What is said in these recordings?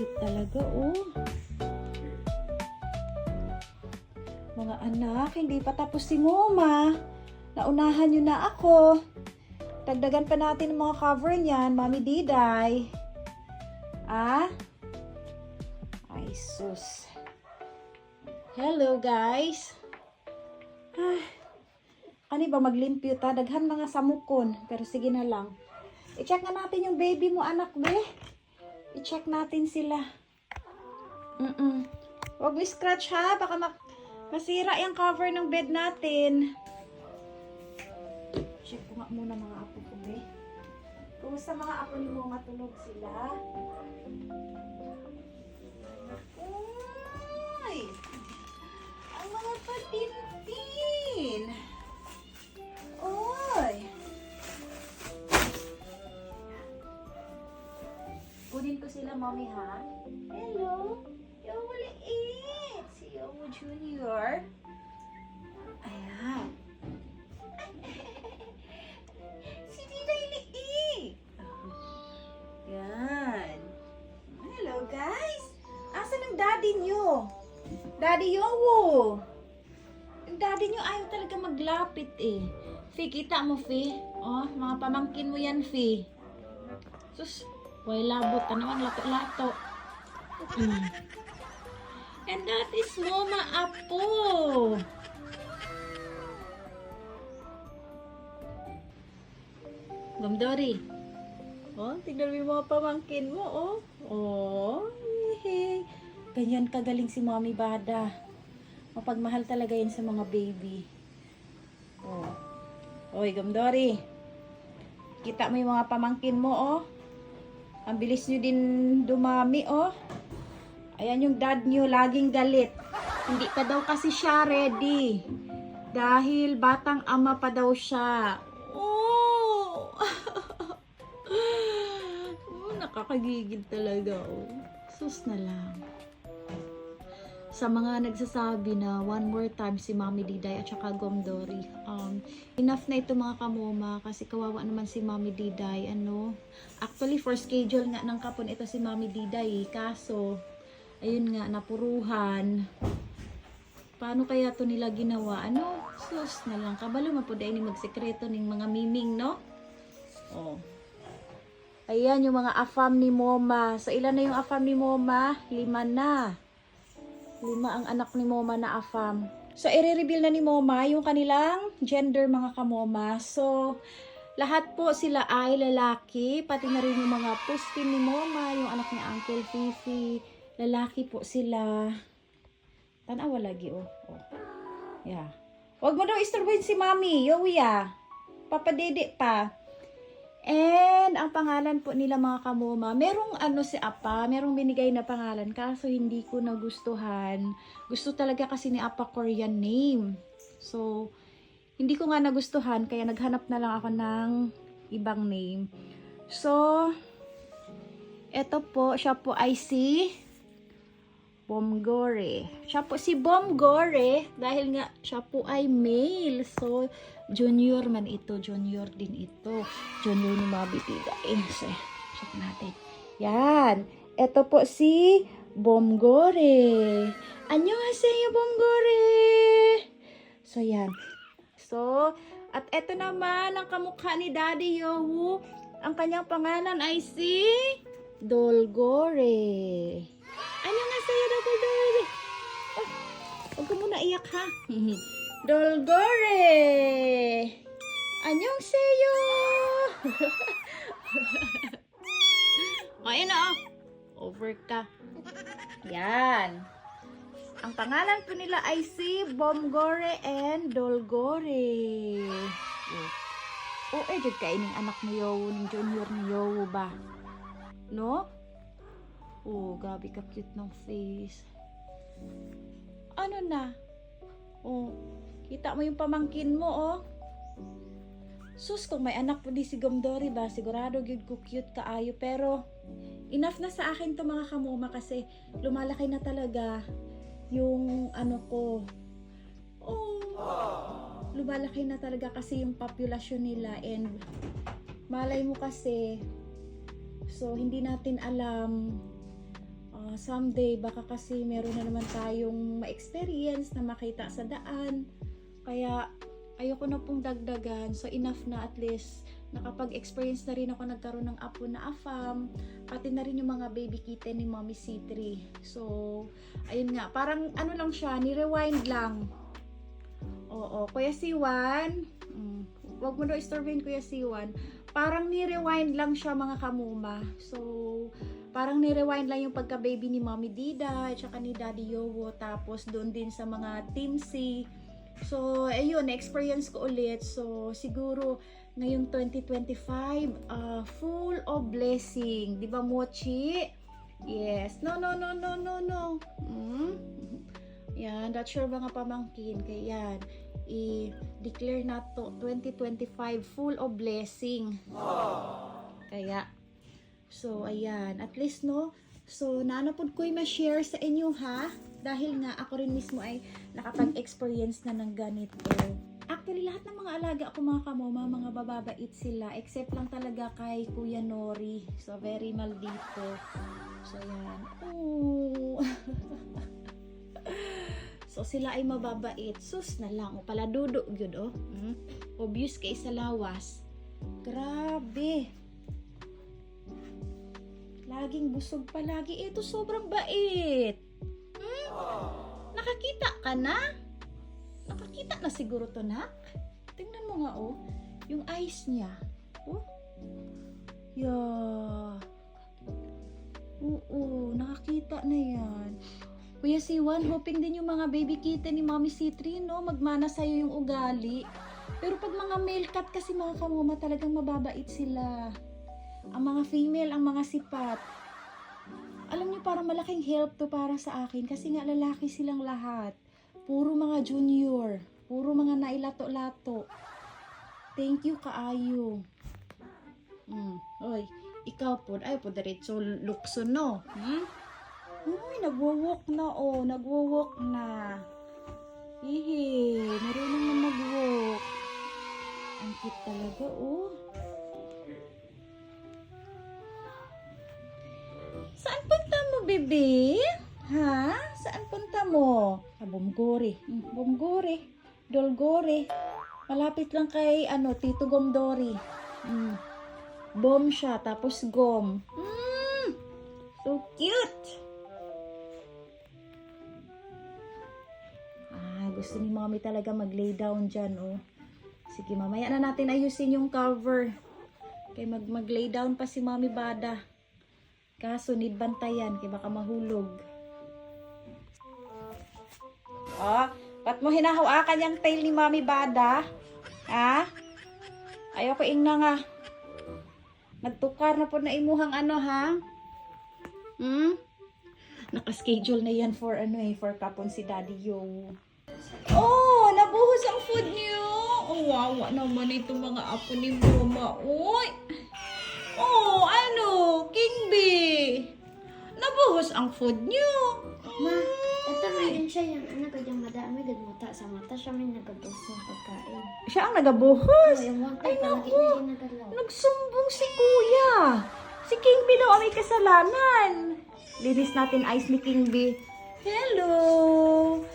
Cute talaga, oh. Mga anak, hindi pa tapos si Moma. Naunahan nyo na ako. Dagdagan pa natin ang mga cover niyan, Mami Diday. Ah? Ay, sus. Hello, guys. Ano ba maglimpyo ta? Daghan mga samukon. Pero sige na lang. I-check na natin yung baby mo, anak, be. I-check natin sila. Huwag mo scratch, ha? Baka masira yung cover ng bed natin. Check ko nga muna mga apo ko, be. Kung sa mga apo ni mo matulog sila. Uy! Ang mga patintin! Uy! Kunin ko sila, mommy, ha? Hello! Yowo liit! Si Yowo Junior. Ayan. Si Diday liit! Yan. Hello, guys! Asan ang daddy nyo? Daddy Yowo! Yung daddy nyo ayaw talaga maglapit eh. Fi, kita mo, Fi? Oh, mga pamangkin mo yan, Fi. Sus, way labot. Ano ang lato-lato? And that is Moma Apo. Gomdori. Oh, tignan mo yung mga pamangkin mo, oh. Oh, hehe. Ganyan kagaling si Mommy Bada. Mapagmahal talaga yan sa mga baby. Oh. Oy, Gomdori. Kita mo yung mga pamangkin mo, oh. Ang bilis nyo din dumami, oh. Ayan yung dad nyo, laging galit. Hindi pa daw kasi siya ready. Dahil batang ama pa daw siya. Oh! Oh, nakakagigil talaga, oh. Sus na lang. Sa mga nagsasabi na one more time si Mami Diday at saka Gomdori, enough na ito mga kamoma kasi kawawa naman si Mami Diday. Actually, for schedule nga ng kapon ito si Mami Diday, kaso ayun nga, napuruhan. Paano kaya to nila ginawa? Sus na lang. Kabalo mapuday ni magsekreto ng mga miming, no? Oh. Ayan yung mga afam ni Moma. So, ilan na yung afam ni Moma? 5 na. 5 ang anak ni Moma na afam. So, i-reveal na ni Moma yung kanilang gender, mga kamoma. So, lahat po sila ay lalaki. Pati na rin yung mga pustin ni Moma, yung anak ni Uncle Fifi. Lalaki po sila. Tanawa lagi, oh. Yeah. Huwag mo daw istorbohin si Mami. Yowiya. Papadede pa. And, ang pangalan po nila mga kamoma, merong si Apa, merong binigay na pangalan, kaso hindi ko nagustuhan. Gusto talaga kasi ni Apa Korean name. So, hindi ko nga nagustuhan, kaya naghanap na lang ako ng ibang name. So, eto po, siya po ay si Bomgore. Siya po si Bomgore dahil nga siya po ay male. So, junior man ito. Junior din ito. Junior ni Mami Diday. So, check natin. Yan. Ito po si Bomgore. Annyeonghaseyo, Bomgore. So, yan. So, at ito naman ang kamukha ni Daddy Yowo. Ang kanyang pangalan ay si Dolgore. Annyeonghaseyo, Dolgore. Oh, huwag ka muna iyak, ha? Dolgore. Annyeonghaseyo. Ayun na, over ka. Yan. Ang pangalan po nila ay si Bomgore and Dolgore. Jud kaining anak ni Yowo, ng junior ni Yowo ba? No? Oh, gabi ka cute ng face. Ano na? Oh, kita mo yung pamangkin mo, oh. Sus, kung may anak po di si Gomdori ba, sigurado gyud ko cute kaayo. Pero, enough na sa akin to mga kamoma kasi lumalaki na talaga yung ko. Oh, lumalaki na talaga kasi yung populasyon nila and malay mo kasi, so hindi natin alam someday baka kasi meron na naman tayong ma-experience na makita sa daan. Kaya ayoko na pong dagdagan. So enough na, at least nakapag-experience na rin ako, nagkaroon ng apo na afam, pati na rin yung mga baby kitten ni Mommy C3. So ayun nga, parang ano lang siya, ni-rewind lang. Oo, Kuya C1, wag mo daw istorbahin Kuya C1. Parang ni-rewind lang siya mga kamuma. So parang ni-rewind lang yung pagka-baby ni Mommy Dida at saka ni Daddy Yowo, tapos doon din sa mga Team C. So ayun, na-experience ko ulit. So siguro ngayong 2025, full of blessing, di ba Mochi? Yes. No. Yan, that's your mga pamangkin. Kaya yan, i-declare na to 2025 full of blessing. Kaya so ayan, at least no, so naanapod ko'y ma-share sa inyo ha, dahil nga ako rin mismo ay nakapag-experience na ng ganito. Actually lahat ng mga alaga ako mga kamoma, mga bababait sila, except lang talaga kay Kuya Nori, so very maldito. So ayan, so sila ay mababait, sus na lang, o pala dudo gyud obvious kay sa lawas, grabe. Laging busog palagi. Ito sobrang bait. Nakakita ka na? Nakakita na siguro to, nak. Tingnan mo nga, oh. Yung eyes niya. Oh. Yeah. Oo, nakakita na yan. Kuya C1, hoping din yung mga baby kitten ni Mommy C3, no? Magmana sa'yo yung ugali. Pero pag mga male cat kasi mga kamuma, talagang mababait sila. Ang mga female, ang mga sipat. Alam niyo, parang malaking help to para sa akin kasi nga lalaki silang lahat. Puro mga junior. Puro mga nailato-lato. Thank you, kaayo. Oy, ikaw po. Ay po, diretso lukso, no? Uy, nagwo-walk na, oh. Nagwo-walk na. Hihi, marunong na mag-walk. Ang cute talaga, oh. Saan punta mo, bebe? Ha? Saan punta mo? Bomgore. Bomgore. Dolgore. Malapit lang kay, Tito Gomdori. Bom siya, tapos gom. So cute! Gusto ni Mommy talaga mag-lay down dyan, oh. Sige, mamaya na natin ayusin yung cover. Kaya mag-lay down pa si Mommy Bada. Kaso, need bantayan, kaya baka mahulog. Ba't mo hinahawakan yung tail ni Mommy Bada? Ha? Ayoko ingna nga. Nagtukar na po na imuhang ha? Naka-schedule na yan for for kapon si Daddy Yo. Oh, nabuhos ang food niyo. Oh, wawa naman itong mga apo ni Mama. Uy! Oh, King B. Nabuhos ang food niyo. Ma, ito mayroon siya yung yung madami gagmuta sa mata siya may nagabuhos ng pagkain. Siya ang nagabuhos? Yung one Ay, time, palagi naku. na yung nagalaw. Nagsumbong si Kuya. Si King B daw ang may kasalanan. Linis natin eyes ni King B. Hello.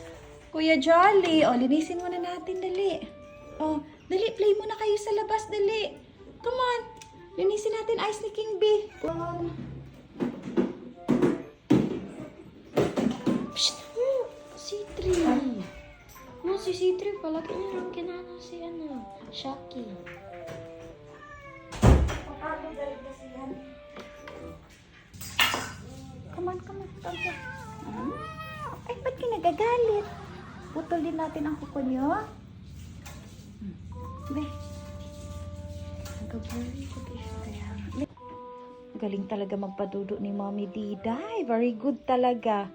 Kuya Jolly. O, linisin muna natin, dali. O, dali, play muna kayo sa labas, dali. Come on. Linisin natin eyes ni King B. Come on. Psst! C3. Si C3 palagi niya lang kinana si Shaki. Come on. Ay, ba't ka nagagalit? Putol din natin ang kuko nyo. Be. Nagabari ko siya kaya. Galing talaga magpadudo ni Mommy Diday. Very good talaga.